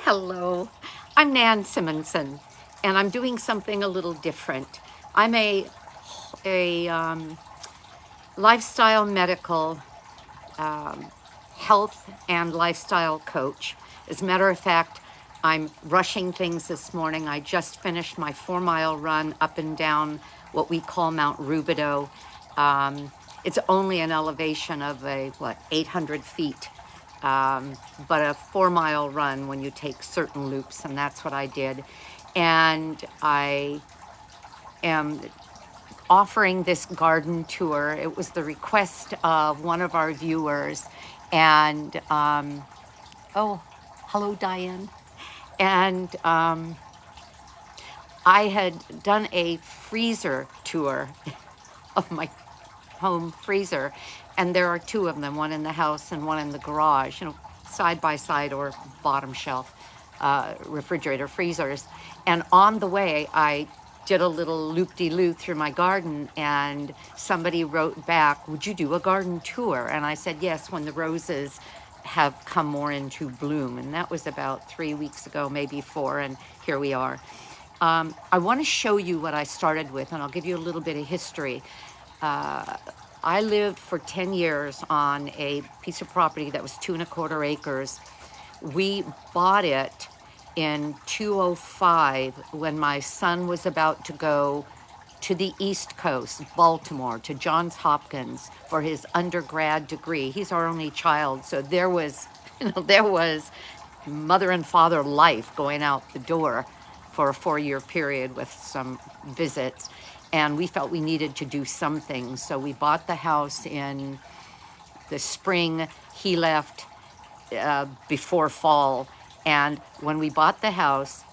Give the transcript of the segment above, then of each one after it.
Hello, I'm Nan Simonson, and I'm doing something a little different. I'm a lifestyle medical health and lifestyle coach. As a matter of fact, I'm rushing things this morning. I just finished my 4-mile run up and down what we call Mount Rubidoux. It's only an elevation of 800 feet. But a 4-mile run when you take certain loops, and that's what I did. And I am offering this garden tour. It was the request of one of our viewers, and oh, hello, Diane. And I had done a freezer tour of my home freezer, and there are two of them, one in the house and one in the garage, side by side or bottom shelf refrigerator freezers. And on the way, I did a little loop-de-loop through my garden, and somebody wrote back, "Would you do a garden tour?" And I said yes, when the roses have come more into bloom. And that was about 3 weeks ago, maybe 4, and here we are. I want to show you what I started with, and I'll give you a little bit of history. I lived for 10 years on a piece of property that was 2¼ acres. We bought it in 2005 when my son was about to go to the East Coast, Baltimore, to Johns Hopkins for his undergrad degree. He's our only child, so there was, there was mother and father life going out the door for a 4-year period with some visits. And we felt we needed to do something. So we bought the house in the spring. He left before fall. And when we bought the house,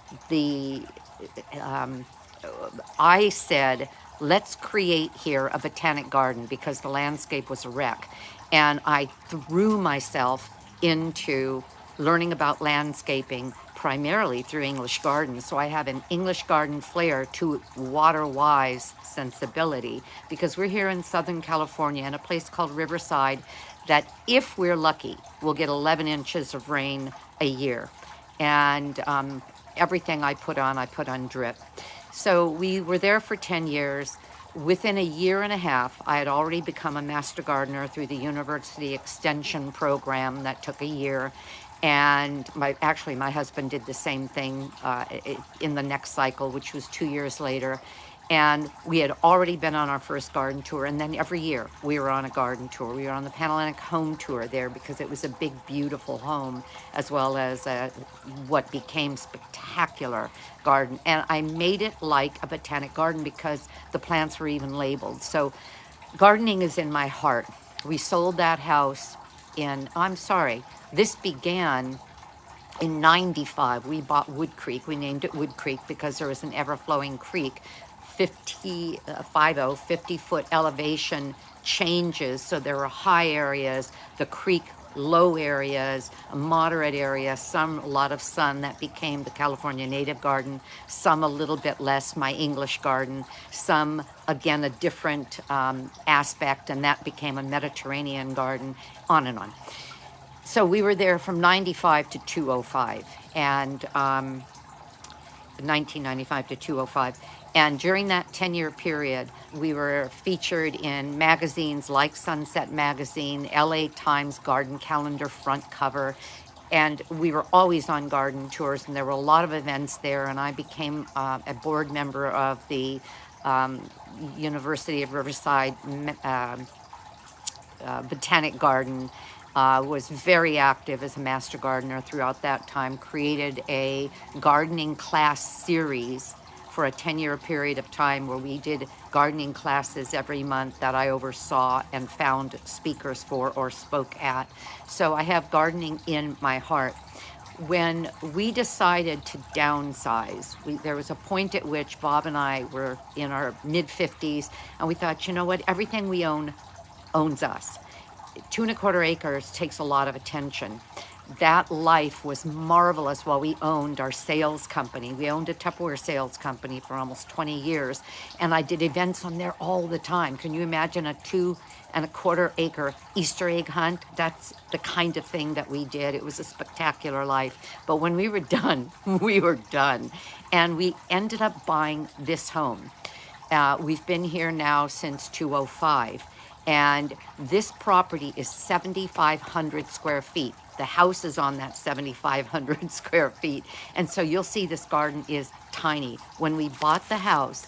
I said, let's create here a botanic garden because the landscape was a wreck. And I threw myself into learning about landscaping primarily through English gardens. So I have an English garden flair to water-wise sensibility because we're here in Southern California in a place called Riverside that, if we're lucky, we'll get 11 inches of rain a year. And everything I put on drip. So we were there for 10 years. Within a year and a half, I had already become a master gardener through the university extension program that took a year. And my husband did the same thing in the next cycle, which was 2 years later. And we had already been on our first garden tour. And then every year we were on a garden tour. We were on the Panhellenic home tour there because it was a big, beautiful home, as well as what became spectacular garden. And I made it like a botanic garden because the plants were even labeled. So gardening is in my heart. We sold that house this began in 95. We bought Wood Creek. We named it Wood Creek because there was an ever-flowing creek. 50-foot elevation changes. So there were high areas, the creek low areas, a moderate area, a lot of sun. That became the California native garden, some a little bit less, my English garden, some again a different aspect, and that became a Mediterranean garden, on and on. So we were there from 95 to 205, and 1995 to 205. And during that 10-year period, we were featured in magazines like Sunset Magazine, LA Times Garden Calendar front cover, and we were always on garden tours, and there were a lot of events there, and I became a board member of the University of Riverside Botanic Garden. Was very active as a master gardener throughout that time, created a gardening class series for a 10-year period of time where we did gardening classes every month that I oversaw and found speakers for or spoke at. So I have gardening in my heart. When we decided to downsize, there was a point at which Bob and I were in our mid-50s, and we thought, you know what, everything we own owns us. 2¼ acres takes a lot of attention. that life was marvelous while we owned our sales company. We owned a Tupperware sales company for almost 20 years, and I did events on there all the time. Can you imagine a 2¼ acre Easter egg hunt? That's the kind of thing that we did. It was a spectacular life. But when we were done, we were done. And we ended up buying this home. We've been here now since 2005. And this property is 7,500 square feet. The house is on that 7,500 square feet. And so you'll see this garden is tiny. When we bought the house,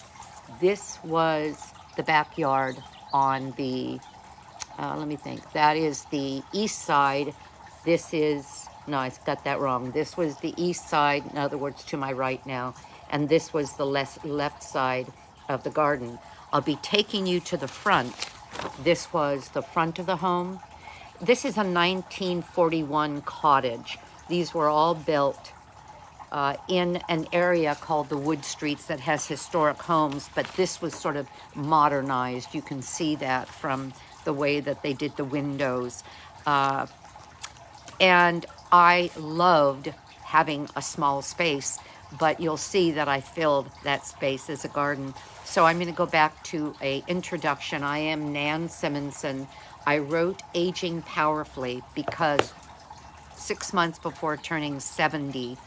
this was the backyard on the, let me think, that is the east side. This is, no, I got that wrong. This was the east side, in other words, to my right now. And this was the left side of the garden. I'll be taking you to the front. This was the front of the home. This is a 1941 cottage. These were all built in an area called the Wood Streets that has historic homes, but this was sort of modernized. You can see that from the way that they did the windows. And I loved having a small space, but you'll see that I filled that space as a garden. So I'm going to go back to an introduction. I am Nan Simonson. I wrote Aging Powerfully because 6 months before turning 70,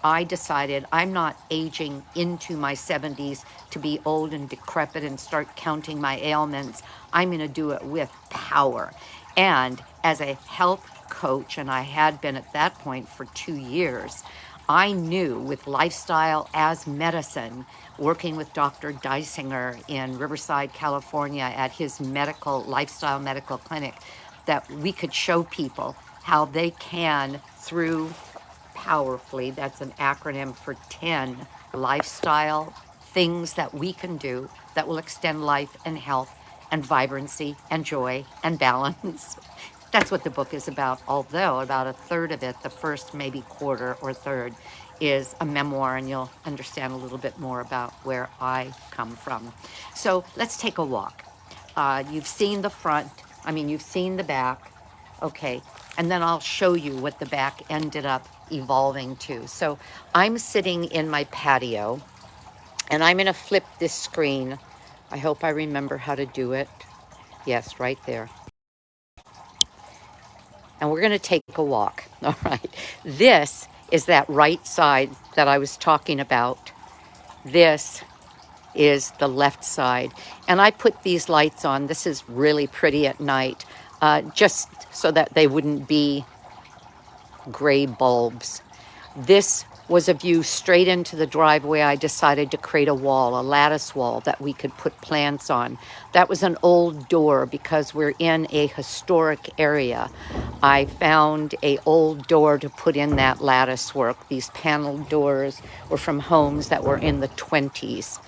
I decided I'm not aging into my 70s to be old and decrepit and start counting my ailments. I'm going to do it with power. And as a health coach, and I had been at that point for 2 years, I knew with lifestyle as medicine, working with Dr. Dysinger in Riverside, California at his lifestyle medical clinic, that we could show people how they can, through powerfully, that's an acronym for 10 lifestyle things that we can do that will extend life and health and vibrancy and joy and balance. That's what the book is about, although about a third of it, the first maybe quarter or third, is a memoir, and you'll understand a little bit more about where I come from. So let's take a walk. You've seen the front, you've seen the back, okay, and then I'll show you what the back ended up evolving to. So I'm sitting in my patio, and I'm gonna flip this screen. I hope I remember how to do it. Yes, right there. And we're going to take a walk. All right. This is that right side that I was talking about. This is the left side. And I put these lights on. This is really pretty at night, just so that they wouldn't be gray bulbs. This was a view straight into the driveway. I decided to create a wall, a lattice wall that we could put plants on. That was an old door because we're in a historic area. I found an old door to put in that lattice work. These paneled doors were from homes that were in the 20s.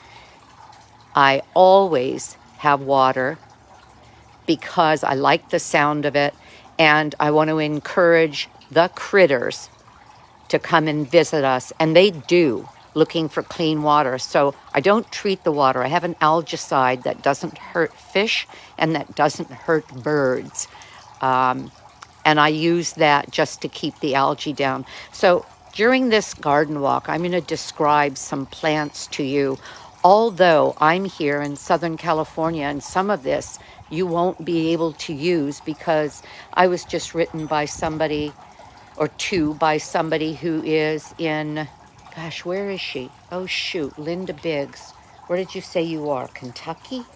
I always have water because I like the sound of it, and I want to encourage the critters to come and visit us, and they do, looking for clean water. So I don't treat the water. I have an algicide that doesn't hurt fish and that doesn't hurt birds. And I use that just to keep the algae down. So during this garden walk, I'm going to describe some plants to you. Although I'm here in Southern California, and some of this you won't be able to use because I was just written by somebody by somebody who is in, gosh, where is she? Oh, shoot, Linda Biggs. Where did you say you are? Kentucky?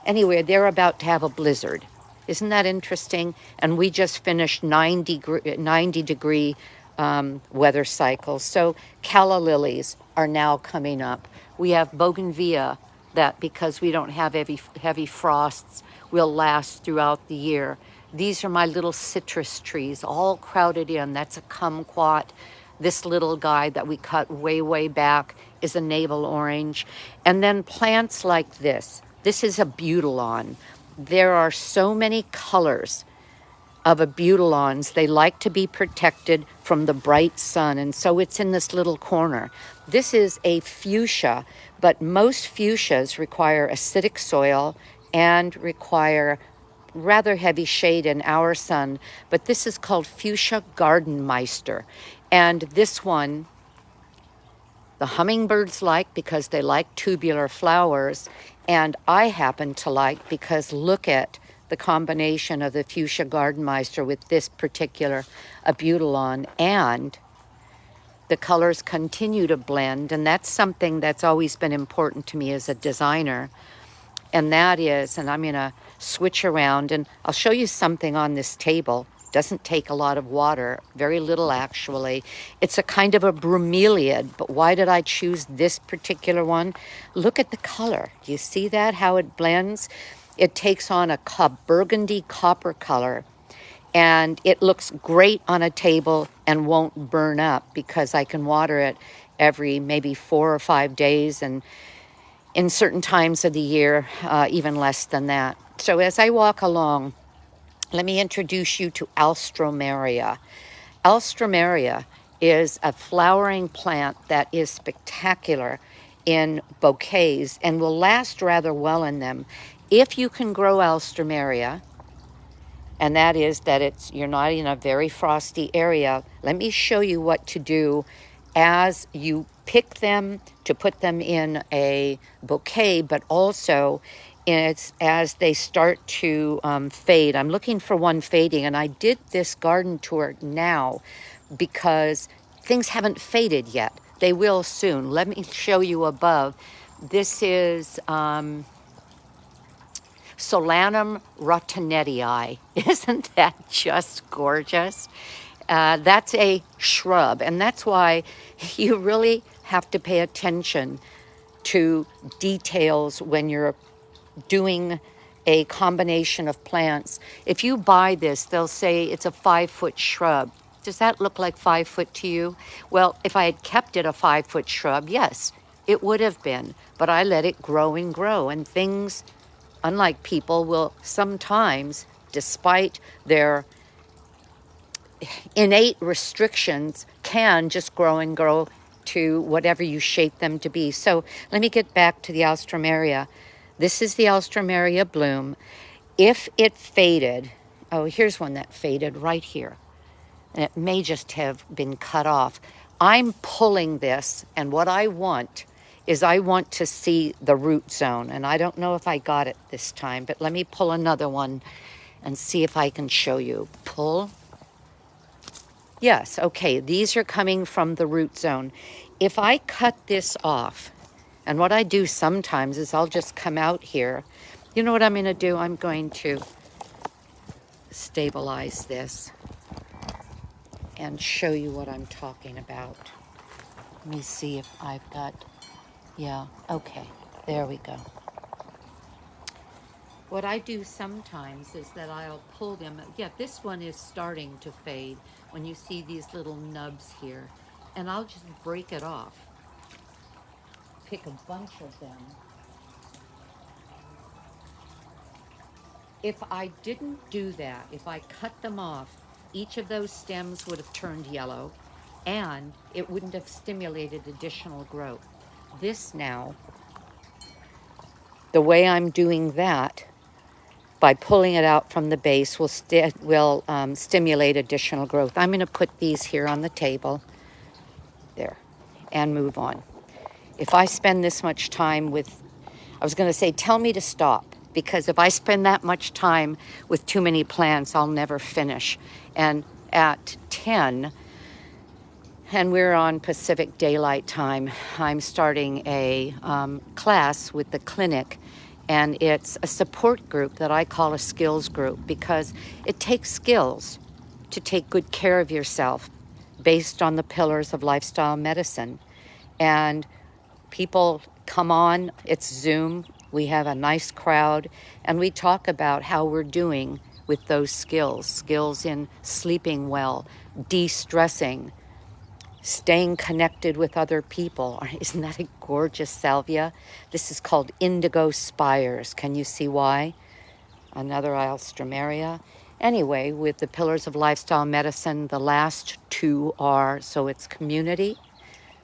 Anyway, they're about to have a blizzard. Isn't that interesting? And we just finished 90 degree weather cycles. So calla lilies are now coming up. We have bougainvillea that, because we don't have heavy frosts, will last throughout the year. These are my little citrus trees, all crowded in. That's a kumquat. This little guy that we cut way, way back is a navel orange. And then plants like this. This is a butylon. There are so many colors of butylons. They like to be protected from the bright sun, and so it's in this little corner. This is a fuchsia, but most fuchsias require acidic soil and require rather heavy shade in our sun, but this is called Fuchsia Gardenmeister. And this one, the hummingbirds like because they like tubular flowers, and I happen to like because look at the combination of the Fuchsia Gardenmeister with this particular Abutilon, and the colors continue to blend, and that's something that's always been important to me as a designer. And that is, and I'm gonna switch around and I'll show you something on this table. Doesn't take a lot of water, very little actually. It's a kind of a bromeliad, but why did I choose this particular one? Look at the color. Do you see that, how it blends? It takes on a burgundy copper color, and it looks great on a table and won't burn up because I can water it every maybe 4 or 5 days, and in certain times of the year, even less than that. So as I walk along, let me introduce you to Alstroemeria. Alstroemeria is a flowering plant that is spectacular in bouquets and will last rather well in them. If you can grow Alstroemeria, and that is that you're not in a very frosty area, let me show you what to do as you pick them to put them in a bouquet, but also as they start to fade. I'm looking for one fading, and I did this garden tour now because things haven't faded yet. They will soon. Let me show you above. This is Solanum rottenettii. Isn't that just gorgeous? That's a shrub, and that's why you really have to pay attention to details when you're doing a combination of plants. If you buy this, they'll say it's a 5-foot shrub. Does that look like 5 foot to you? Well, if I had kept it a 5-foot shrub, yes, it would have been, but I let it grow and grow, and things, unlike people, will sometimes, despite their innate restrictions, can just grow and grow to whatever you shape them to be. So let me get back to the Alstroemeria. This is the Alstroemeria bloom. If it faded, oh, here's one that faded right here, and it may just have been cut off. I'm pulling this, and what I want is I want to see the root zone, and I don't know if I got it this time, but let me pull another one and see if I can show you. Pull. Yes, okay, these are coming from the root zone. If I cut this off, and what I do sometimes is I'll just come out here. You know what I'm going to do? I'm going to stabilize this and show you what I'm talking about. Let me see if I've got, yeah, okay, there we go. What I do sometimes is that I'll pull them. Yeah, this one is starting to fade when you see these little nubs here. And I'll just break it off. Pick a bunch of them. If I didn't do that, if I cut them off, each of those stems would have turned yellow and it wouldn't have stimulated additional growth. This now, the way I'm doing that, by pulling it out from the base, will stimulate additional growth. I'm going to put these here on the table, there, and move on. If I spend this much time with, I was going to say, tell me to stop, because if I spend that much time with too many plants, I'll never finish. And at 10, and we're on Pacific Daylight Time, I'm starting a class with the clinic, and it's a support group that I call a skills group, because it takes skills to take good care of yourself based on the pillars of lifestyle medicine. And people come on, it's Zoom, we have a nice crowd, and we talk about how we're doing with those skills in sleeping well, de-stressing, staying connected with other people. Isn't that a gorgeous salvia? This is called Indigo Spires. Can you see why? Another Alstroemeria. Anyway, with the pillars of lifestyle medicine, the last two are, so it's community,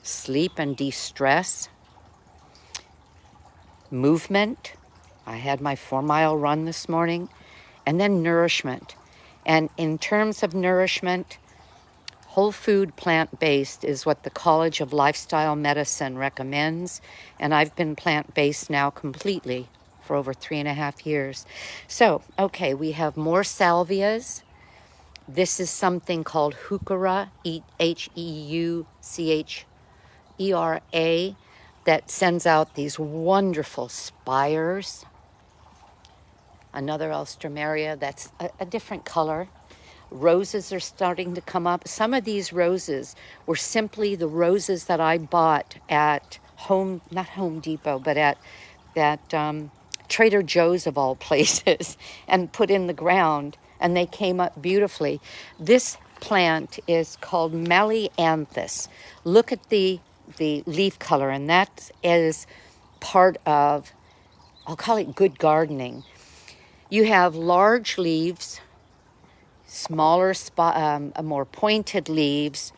sleep and de-stress, movement. I had my 4-mile run this morning, and then nourishment. And in terms of nourishment, whole food plant-based is what the College of Lifestyle Medicine recommends. And I've been plant-based now completely for over 3.5 years. So, okay, we have more salvias. This is something called heuchera, Heuchera, that sends out these wonderful spires. Another alstroemeria that's a different color. Roses are starting to come up. Some of these roses were simply the roses that I bought at not Home Depot, but at Trader Joe's of all places, and put in the ground, and they came up beautifully. This plant is called Melianthus. Look at the leaf color, and that is part of, I'll call it good gardening. You have large leaves, smaller more pointed leaves.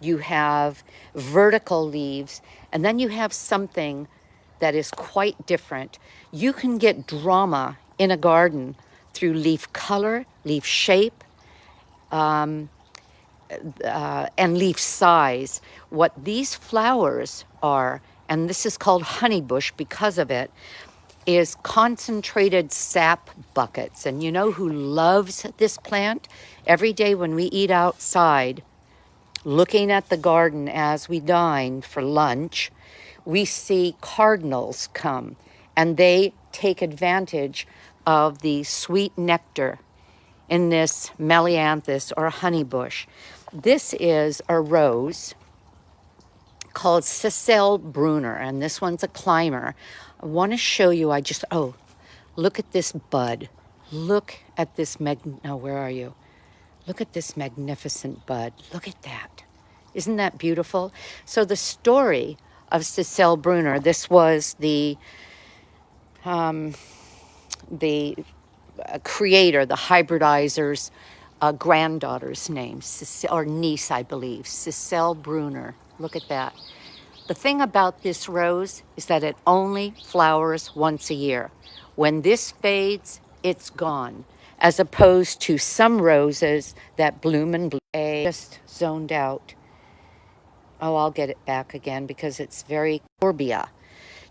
You have vertical leaves, and then you have something that is quite different. You can get drama in a garden through leaf color, leaf shape, and leaf size. What these flowers are, and this is called honeybush because of it, is concentrated sap buckets. And you know who loves this plant? Every day when we eat outside, looking at the garden as we dine for lunch, we see cardinals come, and they take advantage of the sweet nectar in this Melianthus or honeybush. This is a rose called Cecile Brunner, and this one's a climber. I want to show you, look at this bud. Look at this, where are you? Look at this magnificent bud. Look at that. Isn't that beautiful? So the story of Cecile Brunner, this was the creator, the hybridizer's granddaughter's name, or niece, I believe, Cecile Brunner. Look at that. The thing about this rose is that it only flowers once a year. When this fades, it's gone, as opposed to some roses that bloom and bloom. Just zoned out. Oh, I'll get it back again because it's very euphorbia.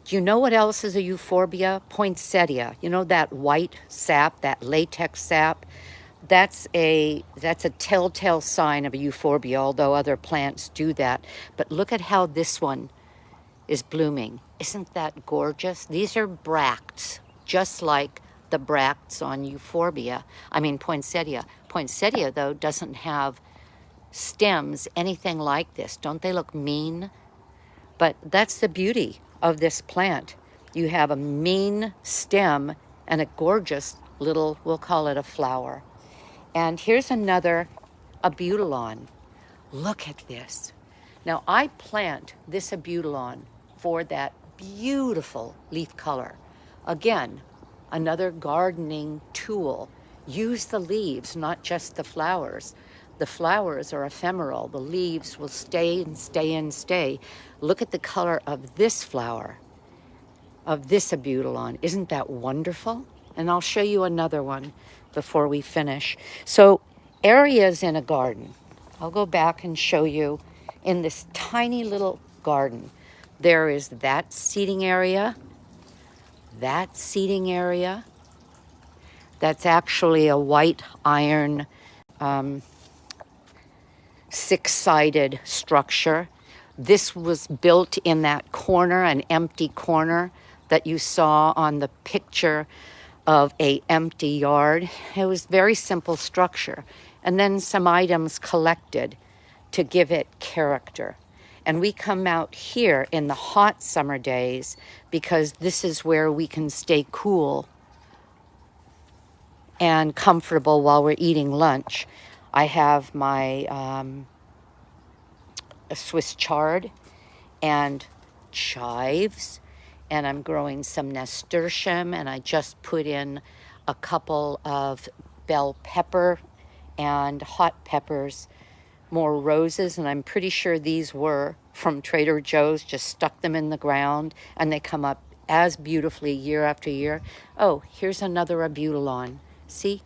Do you know what else is a euphorbia? Poinsettia. You know that white sap, that latex sap? That's a telltale sign of a euphorbia, although other plants do that. But look at how this one is blooming. Isn't that gorgeous? These are bracts, just like the bracts on poinsettia. Poinsettia, though, doesn't have stems anything like this. Don't they look mean? But that's the beauty of this plant. You have a mean stem and a gorgeous little, we'll call it a flower. And here's another abutilon. Look at this. Now I plant this abutilon for that beautiful leaf color. Again, another gardening tool. Use the leaves, not just the flowers. The flowers are ephemeral. The leaves will stay and stay and stay. Look at the color of this flower, of this abutilon. Isn't that wonderful? And I'll show you another one before we finish. So areas in a garden. I'll go back and show you in this tiny little garden. There is that seating area, that's actually a white iron six-sided structure. This was built in that corner, an empty corner that you saw on the picture of an empty yard. It was very simple structure. And then some items collected to give it character. And we come out here in the hot summer days because this is where we can stay cool and comfortable while we're eating lunch. I have my Swiss chard and chives, and I'm growing some nasturtium, and I just put in a couple of bell pepper and hot peppers, more roses, and I'm pretty sure these were from Trader Joe's, just stuck them in the ground, and they come up as beautifully year after year. Oh, here's another abutilon. See,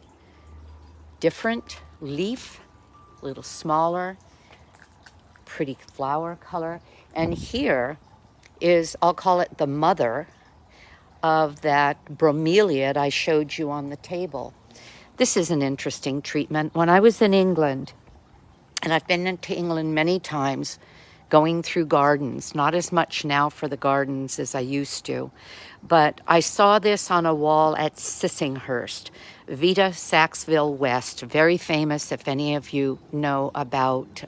different leaf, a little smaller, pretty flower color. And here is, I'll call it the mother of that bromeliad I showed you on the table. This is an interesting treatment. When I was in England, and I've been into England many times, going through gardens, not as much now for the gardens as I used to, but I saw this on a wall at Sissinghurst, Vita Saxville West, very famous if any of you know about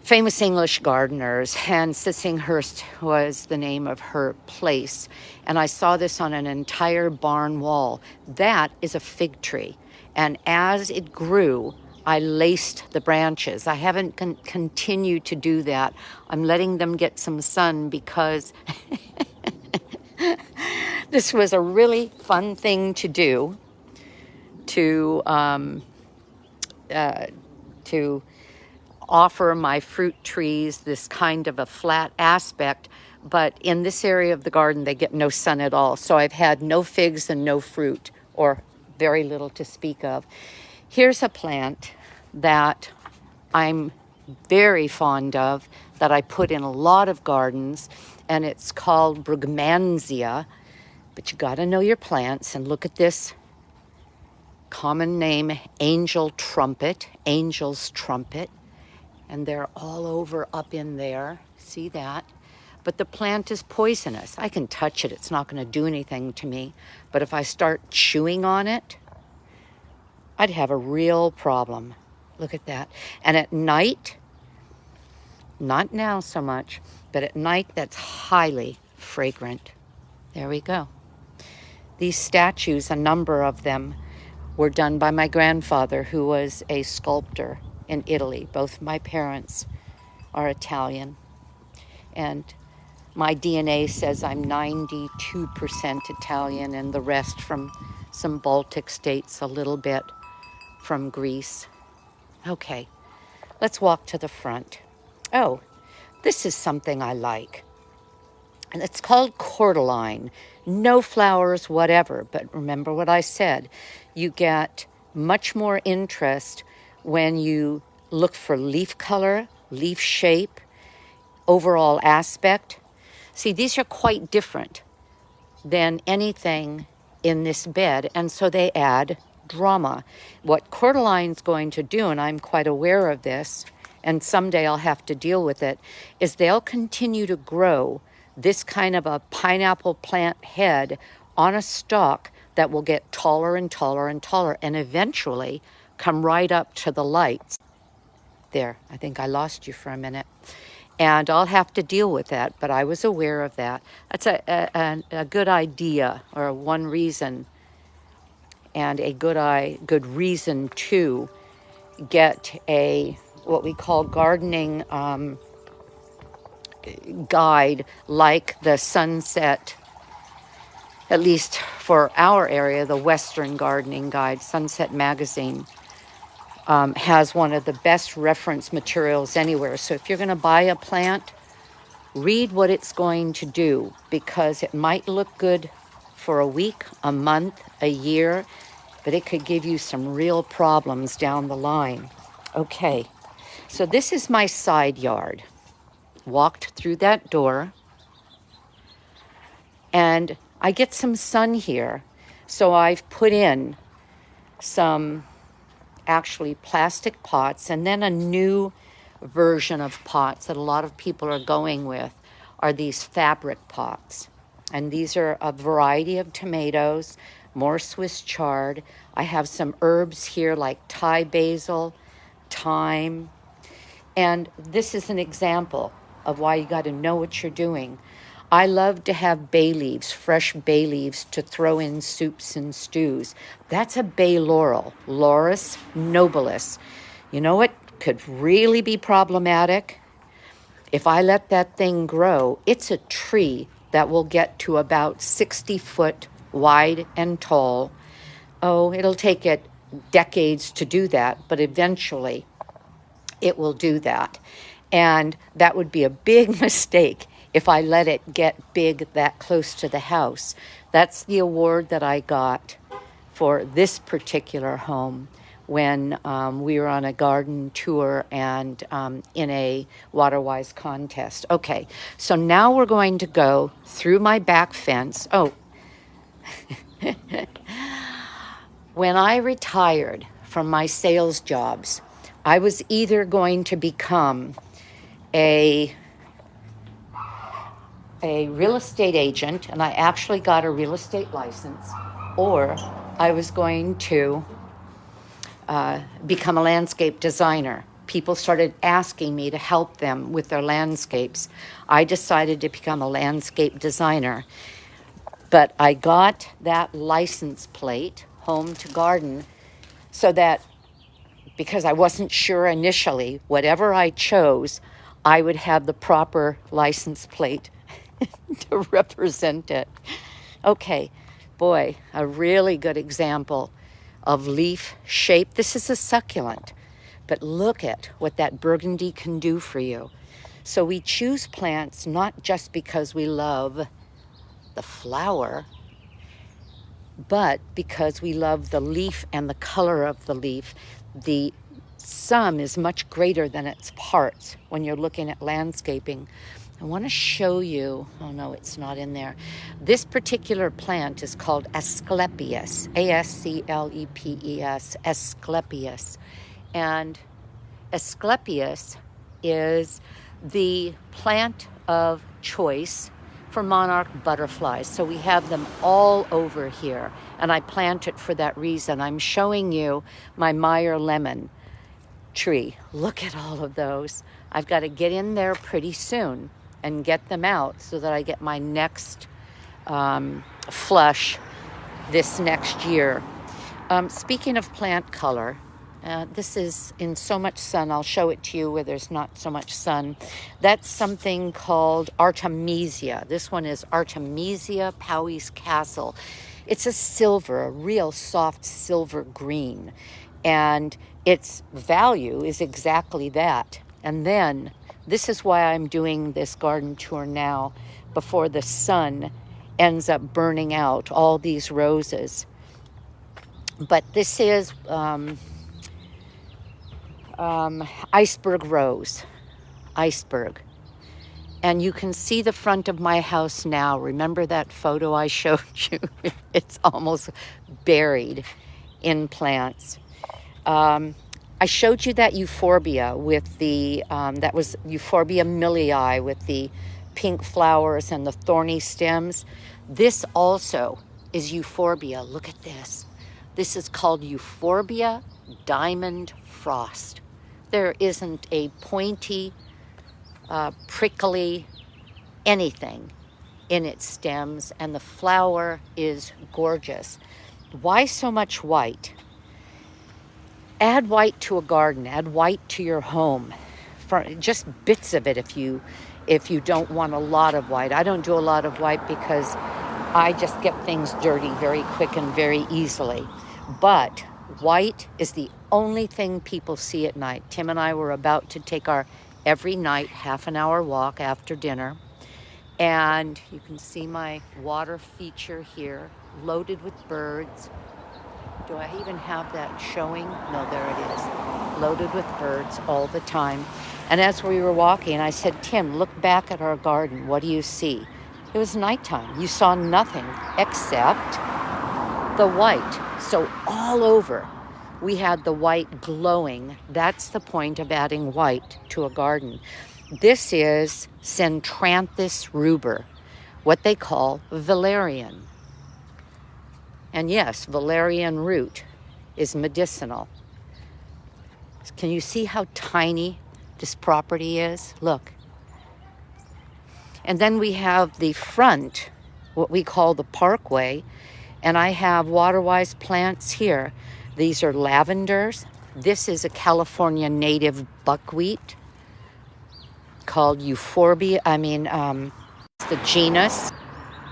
famous English gardeners, and Sissinghurst was the name of her place. And I saw this on an entire barn wall. That is a fig tree. And as it grew, I laced the branches. I haven't continued to do that. I'm letting them get some sun because this was a really fun thing to do, to offer my fruit trees this kind of a flat aspect, but in this area of the garden they get no sun at all. So I've had no figs and no fruit, or very little to speak of. Here's a plant that I'm very fond of, that I put in a lot of gardens, and it's called Brugmansia. But you got to know your plants, and look at this common name, angel's trumpet, and they're all over up in there. See that? But the plant is poisonous. I can touch it. It's not going to do anything to me. But if I start chewing on it, I'd have a real problem. Look at that. And at night, not now so much, but at night, that's highly fragrant. There we go. These statues, a number of them, were done by my grandfather, who was a sculptor in Italy. Both my parents are Italian. And my DNA says I'm 92% Italian, and the rest from some Baltic states, a little bit from Greece. Okay, let's walk to the front. Oh, this is something I like. And it's called cordyline. No flowers, whatever. But remember what I said. You get much more interest when you look for leaf color, leaf shape, overall aspect. See, these are quite different than anything in this bed, and so they add drama. What cordyline's going to do, and I'm quite aware of this, and someday I'll have to deal with it, is they'll continue to grow this kind of a pineapple plant head on a stalk that will get taller and taller and taller, and eventually come right up to the lights. There, I think I lost you for a minute. And I'll have to deal with that, but I was aware of that. That's a good idea, or one reason, and a good reason to get a, what we call gardening guide, like the Sunset, at least for our area, the Western Gardening Guide, Sunset Magazine, has one of the best reference materials anywhere. So if you're going to buy a plant, read what it's going to do, because it might look good for a week, a month, a year, but it could give you some real problems down the line. Okay, so this is my side yard. Walked through that door, and I get some sun here. So I've put in some actually plastic pots, and then a new version of pots that a lot of people are going with are these fabric pots. And these are a variety of tomatoes, more Swiss chard. I have some herbs here like Thai basil, thyme. And this is an example of why you got to know what you're doing. I love to have bay leaves, fresh bay leaves, to throw in soups and stews. That's a bay laurel, Laurus nobilis. You know what could really be problematic? If I let that thing grow, it's a tree that will get to about 60 foot wide and tall. Oh, it'll take it decades to do that, but eventually it will do that. And that would be a big mistake if I let it get big that close to the house. That's the award that I got for this particular home when we were on a garden tour and in a Waterwise contest. Okay, so now we're going to go through my back fence. Oh, when I retired from my sales jobs, I was either going to become a real estate agent, and I actually got a real estate license, or I was going to become a landscape designer. People started asking me to help them with their landscapes. I decided to become a landscape designer, but I got that license plate, home to garden, so that because I wasn't sure initially, whatever I chose, I would have the proper license plate to represent it. Okay, boy, a really good example of leaf shape. This is a succulent, but look at what that burgundy can do for you. So we choose plants not just because we love the flower, but because we love the leaf and the color of the leaf. The sum is much greater than its parts when you're looking at landscaping. I want to show you, oh no, it's not in there. This particular plant is called Asclepias, Asclepes, Asclepias. And Asclepias is the plant of choice for monarch butterflies. So we have them all over here, and I plant it for that reason. I'm showing you my Meyer lemon tree. Look at all of those. I've got to get in there pretty soon and get them out so that I get my next flush this next year. Speaking of plant color, this is in so much sun. I'll show it to you where there's not so much sun. That's something called Artemisia. This one is Artemisia Powys Castle. It's a silver, a real soft silver green. And its value is exactly that. And then, this is why I'm doing this garden tour now, before the sun ends up burning out all these roses. But this is iceberg rose, iceberg. And you can see the front of my house now. Remember that photo I showed you? It's almost buried in plants. I showed you that euphorbia with the, that was Euphorbia millii with the pink flowers and the thorny stems. This also is euphorbia. Look at this. This is called Euphorbia diamond frost. There isn't a pointy, prickly anything in its stems, and the flower is gorgeous. Why so much white? Add white to a garden, add white to your home, for just bits of it if you don't want a lot of white. I don't do a lot of white because I just get things dirty very quick and very easily. But white is the only thing people see at night. Tim and I were about to take our every night half an hour walk after dinner, and you can see my water feature here, loaded with birds. Do I even have that showing? No, there it is. Loaded with birds all the time. And as we were walking, I said, Tim, look back at our garden. What do you see? It was nighttime. You saw nothing except the white. So all over, we had the white glowing. That's the point of adding white to a garden. This is Centranthus rubra, what they call valerian. And yes, valerian root is medicinal. Can you see how tiny this property is? Look. And then we have the front, what we call the parkway, and I have water-wise plants here. These are lavenders. This is a California native buckwheat called Euphorbia. It's the genus.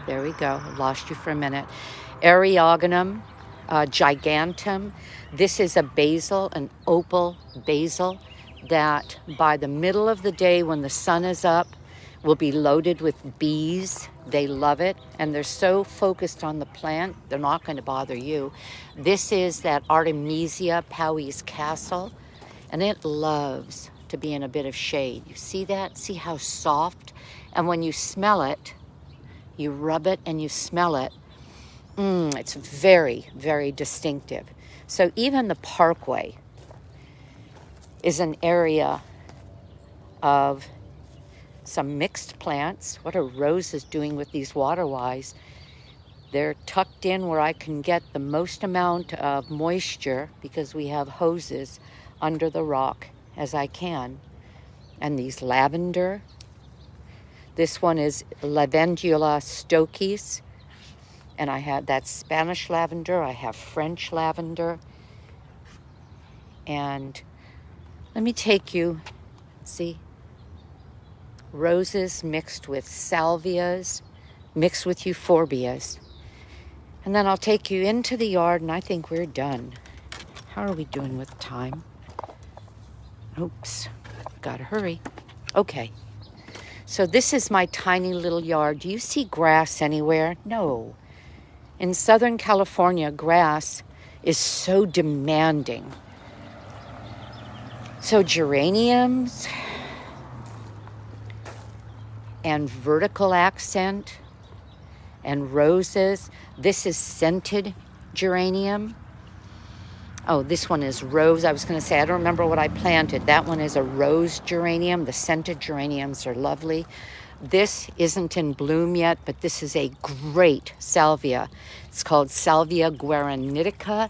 There we go. I lost you for a minute. Eriogonum gigantum. This is a basil, an opal basil, that by the middle of the day when the sun is up, will be loaded with bees. They love it, and they're so focused on the plant, they're not going to bother you. This is that Artemisia Powys Castle, and it loves to be in a bit of shade. You see that? See how soft? And when you smell it, you rub it and you smell it, it's very, very distinctive. So even the parkway is an area of some mixed plants. What are roses doing with these waterwise? They're tucked in where I can get the most amount of moisture, because we have hoses under the rock, as I can. And these lavender. This one is Lavandula stoichis. And I have that Spanish lavender. I have French lavender. And let me take you, see, roses mixed with salvias, mixed with euphorbias. And then I'll take you into the yard, and I think we're done. How are we doing with time? Oops, gotta hurry. Okay, so this is my tiny little yard. Do you see grass anywhere? No. In Southern California, grass is so demanding. So geraniums and vertical accent and roses. This is scented geranium. Oh, this one is rose. I was going to say, I don't remember what I planted. That one is a rose geranium. The scented geraniums are lovely. This isn't in bloom yet, but this is a great salvia. It's called Salvia guaranitica.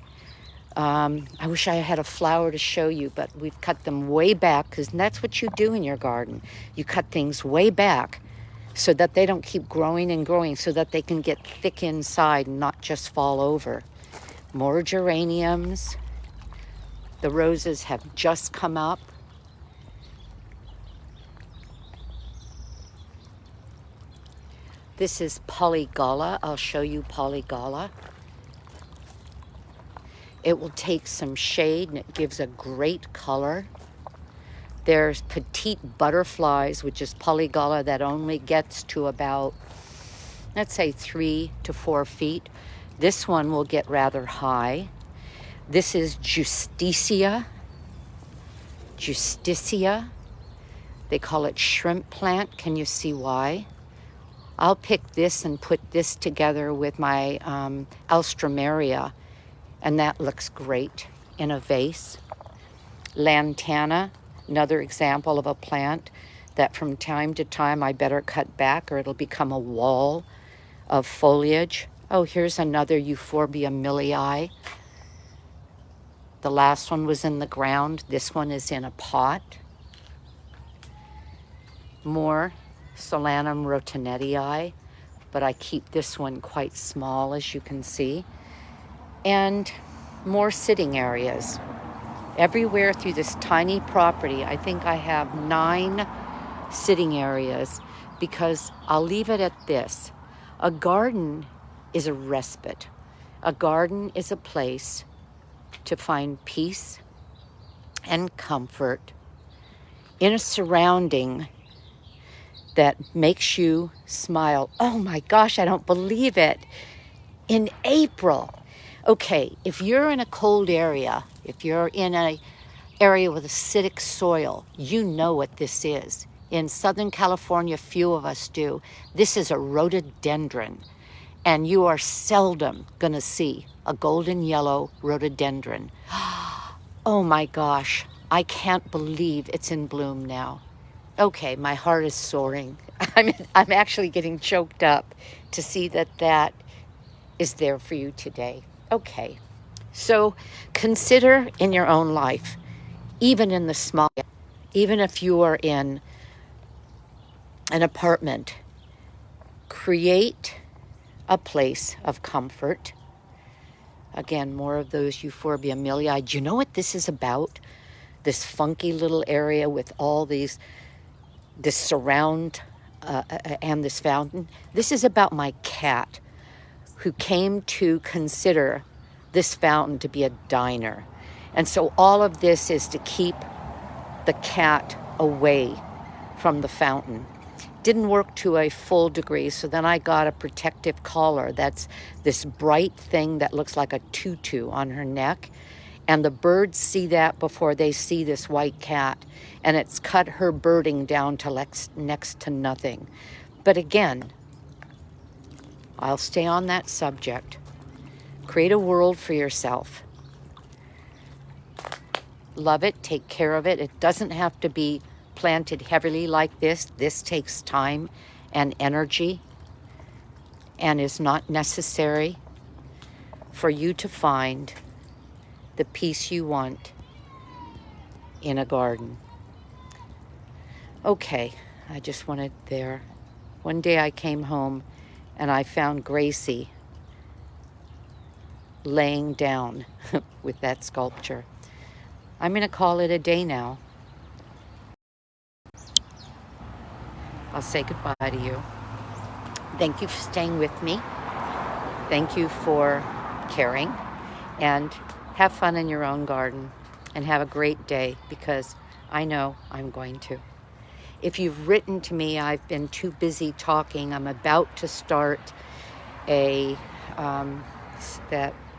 I wish I had a flower to show you, but we've cut them way back, because that's what you do in your garden. You cut things way back so that they don't keep growing and growing, so that they can get thick inside and not just fall over. More geraniums. The roses have just come up. This is polygala. I'll show you polygala. It will take some shade, and it gives a great color. There's petite butterflies, which is polygala, that only gets to about, let's say, 3 to 4 feet. This one will get rather high. This is Justicia. Justicia. They call it shrimp plant. Can you see why? I'll pick this and put this together with my Alstroemeria, and that looks great in a vase. Lantana, another example of a plant that from time to time I better cut back, or it'll become a wall of foliage. Oh, here's another Euphorbia millii. The last one was in the ground. This one is in a pot. More Solanum rotinettii, but I keep this one quite small, as you can see. And more sitting areas. Everywhere through this tiny property, I think I have 9 sitting areas, because I'll leave it at this. A garden is a respite. A garden is a place to find peace and comfort in a surrounding that makes you smile. Oh my gosh, I don't believe it. In April. Okay, if you're in a cold area, if you're in an area with acidic soil, you know what this is. In Southern California, few of us do. This is a rhododendron, and you are seldom going to see a golden yellow rhododendron. Oh my gosh, I can't believe it's in bloom now. Okay, my heart is soaring. I'm actually getting choked up to see that that is there for you today. Okay, so consider in your own life, even in the small, even if you are in an apartment, create a place of comfort. Again, more of those Euphorbia millii. Do you know what this is about? This funky little area with all these, this surround and this fountain. This is about my cat, who came to consider this fountain to be a diner. And so all of this is to keep the cat away from the fountain. didn't work to a full degree, so then I got a protective collar. That's this bright thing that looks like a tutu on her neck. And the birds see that before they see this white cat. And it's cut her birding down to next to nothing. But again, I'll stay on that subject. Create a world for yourself. Love it, take care of it. It doesn't have to be planted heavily like this. This takes time and energy and is not necessary for you to find the peace you want in a garden. Okay, I just wanted there. One day I came home and I found Gracie laying down with that sculpture. I'm going to call it a day now. I'll say goodbye to you. Thank you for staying with me. Thank you for caring. And have fun in your own garden. And have a great day, because I know I'm going to. If you've written to me, I've been too busy talking. I'm about to start that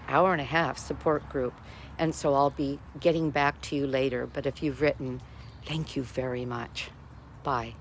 hour and a half support group. And so I'll be getting back to you later. But if you've written, thank you very much. Bye.